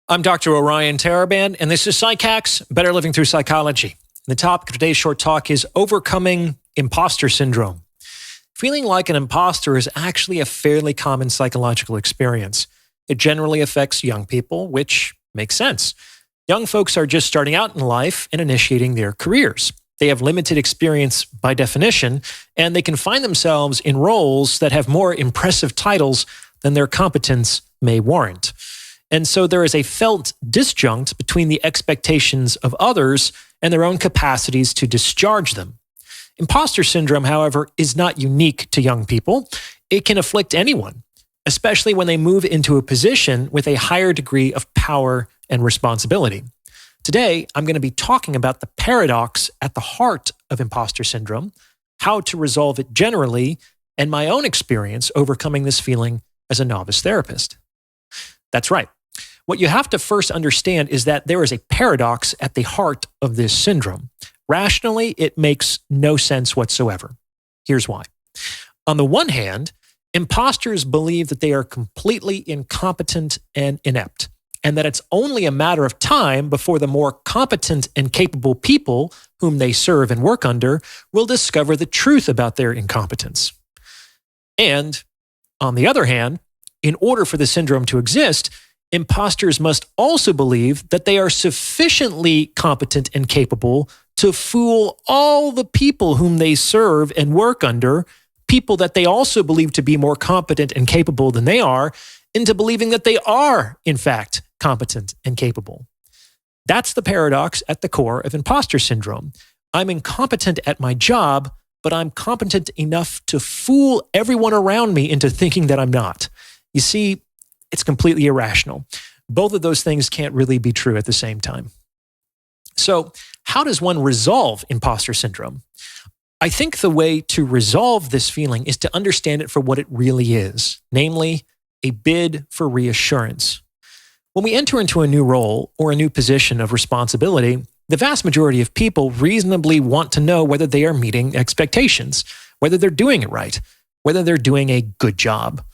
I'm Dr. Orion Taraban, and this is PsycHack's Better Living Through Psychology. The topic of today's short talk is overcoming imposter syndrome. Feeling like an imposter is actually a fairly common psychological experience. It generally affects young people, which makes sense. Young folks are just starting out in life and initiating their careers. They have limited experience by definition, and they can find themselves in roles that have more impressive titles than their competence may warrant. And so there is a felt disjunct between the expectations of others and their own capacities to discharge them. Imposter syndrome, however, is not unique to young people. It can afflict anyone, especially when they move into a position with a higher degree of power and responsibility. Today, I'm going to be talking about the paradox at the heart of imposter syndrome, how to resolve it generally, and my own experience overcoming this feeling as a novice therapist. That's right. What you have to first understand is that there is a paradox at the heart of this syndrome. Rationally, it makes no sense whatsoever. Here's why. On the one hand, imposters believe that they are completely incompetent and inept, and that it's only a matter of time before the more competent and capable people whom they serve and work under will discover the truth about their incompetence. And on the other hand, in order for the syndrome to exist, imposters must also believe that they are sufficiently competent and capable to fool all the people whom they serve and work under, people that they also believe to be more competent and capable than they are, into believing that they are, in fact, competent and capable. That's the paradox at the core of imposter syndrome. I'm incompetent at my job, but I'm competent enough to fool everyone around me into thinking that I'm not. You see, it's completely irrational. Both of those things can't really be true at the same time. So, how does one resolve imposter syndrome? I think the way to resolve this feeling is to understand it for what it really is, namely, a bid for reassurance. When we enter into a new role or a new position of responsibility, the vast majority of people reasonably want to know whether they are meeting expectations, whether they're doing it right, whether they're doing a good job.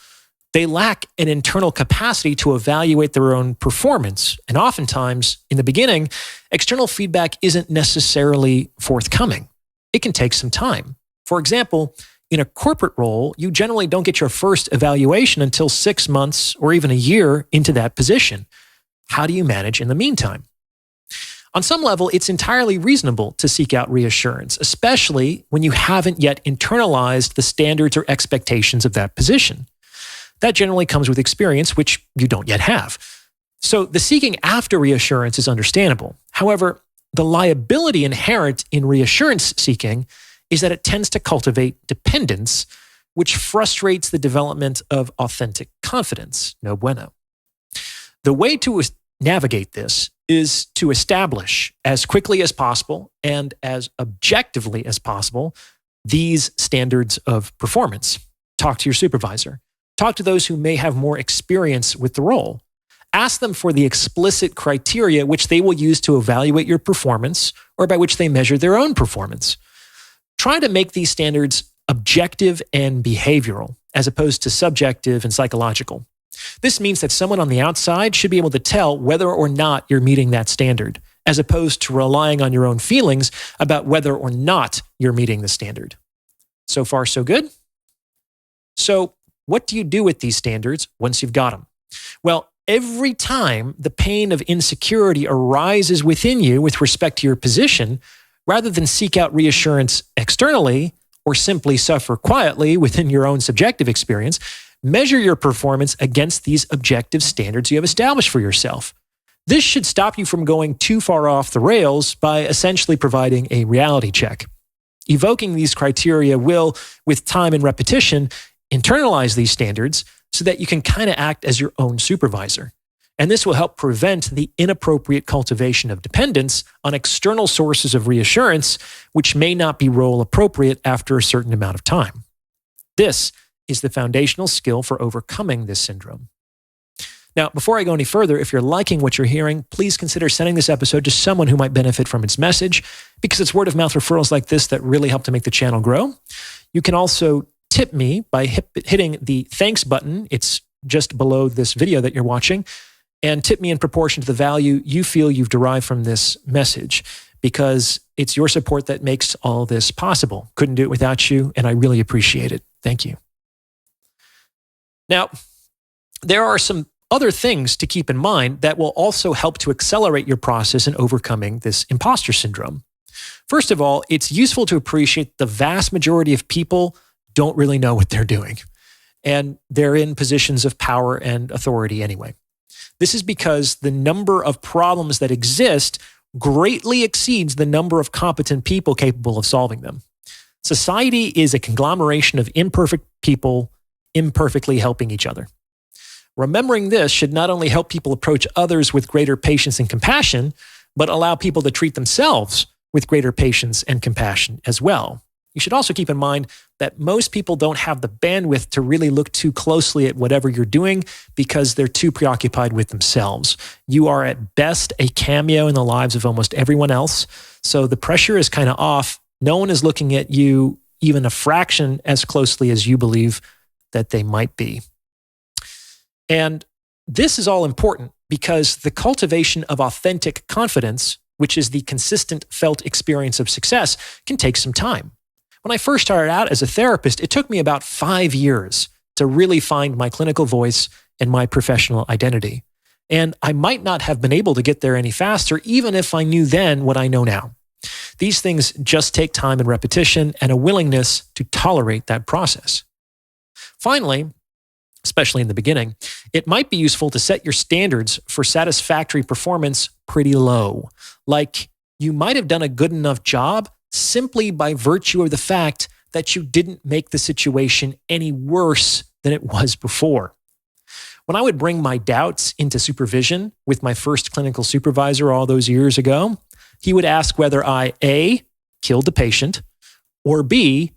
They lack an internal capacity to evaluate their own performance. And oftentimes, in the beginning, external feedback isn't necessarily forthcoming. It can take some time. For example, in a corporate role, you generally don't get your first evaluation until 6 months or even a year into that position. How do you manage in the meantime? On some level, it's entirely reasonable to seek out reassurance, especially when you haven't yet internalized the standards or expectations of that position. That generally comes with experience, which you don't yet have. So the seeking after reassurance is understandable. However, the liability inherent in reassurance seeking is that it tends to cultivate dependence, which frustrates the development of authentic confidence. No bueno. The way to navigate this is to establish as quickly as possible and as objectively as possible these standards of performance. Talk to your supervisor. Talk to those who may have more experience with the role. Ask them for the explicit criteria which they will use to evaluate your performance or by which they measure their own performance. Try to make these standards objective and behavioral, as opposed to subjective and psychological. This means that someone on the outside should be able to tell whether or not you're meeting that standard, as opposed to relying on your own feelings about whether or not you're meeting the standard. So far, so good? So, what do you do with these standards once you've got them? Well, every time the pain of insecurity arises within you with respect to your position, rather than seek out reassurance externally or simply suffer quietly within your own subjective experience, measure your performance against these objective standards you have established for yourself. This should stop you from going too far off the rails by essentially providing a reality check. Evoking these criteria will, with time and repetition, internalize these standards so that you can kind of act as your own supervisor. And this will help prevent the inappropriate cultivation of dependence on external sources of reassurance, which may not be role appropriate after a certain amount of time. This is the foundational skill for overcoming this syndrome. Now, before I go any further, if you're liking what you're hearing, please consider sending this episode to someone who might benefit from its message, because it's word of mouth referrals like this that really help to make the channel grow. You can also tip me by hitting the thanks button. It's just below this video that you're watching. and tip me in proportion to the value you feel you've derived from this message, because it's your support that makes all this possible. Couldn't do it without you, and I really appreciate it. Thank you. Now, there are some other things to keep in mind that will also help to accelerate your process in overcoming this imposter syndrome. First of all, it's useful to appreciate the vast majority of people don't really know what they're doing, and they're in positions of power and authority anyway. This is because the number of problems that exist greatly exceeds the number of competent people capable of solving them. Society is a conglomeration of imperfect people imperfectly helping each other. Remembering this should not only help people approach others with greater patience and compassion, but allow people to treat themselves with greater patience and compassion as well. You should also keep in mind that most people don't have the bandwidth to really look too closely at whatever you're doing because they're too preoccupied with themselves. You are at best a cameo in the lives of almost everyone else, so the pressure is kind of off. No one is looking at you even a fraction as closely as you believe that they might be. And this is all important because the cultivation of authentic confidence, which is the consistent felt experience of success, can take some time. When I first started out as a therapist, it took me about 5 years to really find my clinical voice and my professional identity. And I might not have been able to get there any faster, even if I knew then what I know now. These things just take time and repetition and a willingness to tolerate that process. Finally, especially in the beginning, it might be useful to set your standards for satisfactory performance pretty low. Like, you might have done a good enough job simply by virtue of the fact that you didn't make the situation any worse than it was before. When I would bring my doubts into supervision with my first clinical supervisor all those years ago, he would ask whether I, A, killed the patient, or B,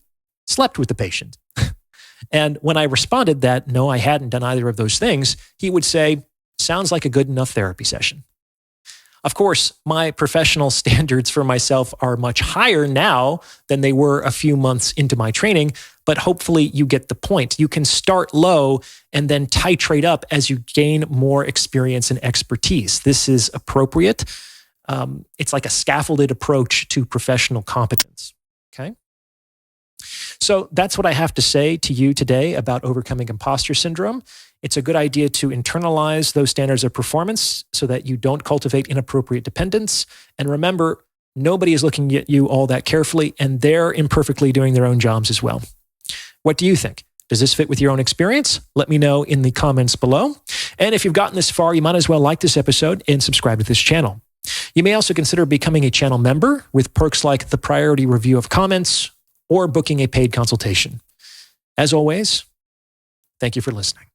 slept with the patient. And when I responded that, no, I hadn't done either of those things, he would say, sounds like a good enough therapy session. Of course, my professional standards for myself are much higher now than they were a few months into my training, but hopefully you get the point. You can start low and then titrate up as you gain more experience and expertise. This is appropriate. It's like a scaffolded approach to professional competence. Okay? So that's what I have to say to you today about overcoming imposter syndrome. It's a good idea to internalize those standards of performance so that you don't cultivate inappropriate dependence. And remember, nobody is looking at you all that carefully, and they're imperfectly doing their own jobs as well. What do you think? Does this fit with your own experience? Let me know in the comments below. And if you've gotten this far, you might as well like this episode and subscribe to this channel. You may also consider becoming a channel member with perks like the priority review of comments or booking a paid consultation. As always, thank you for listening.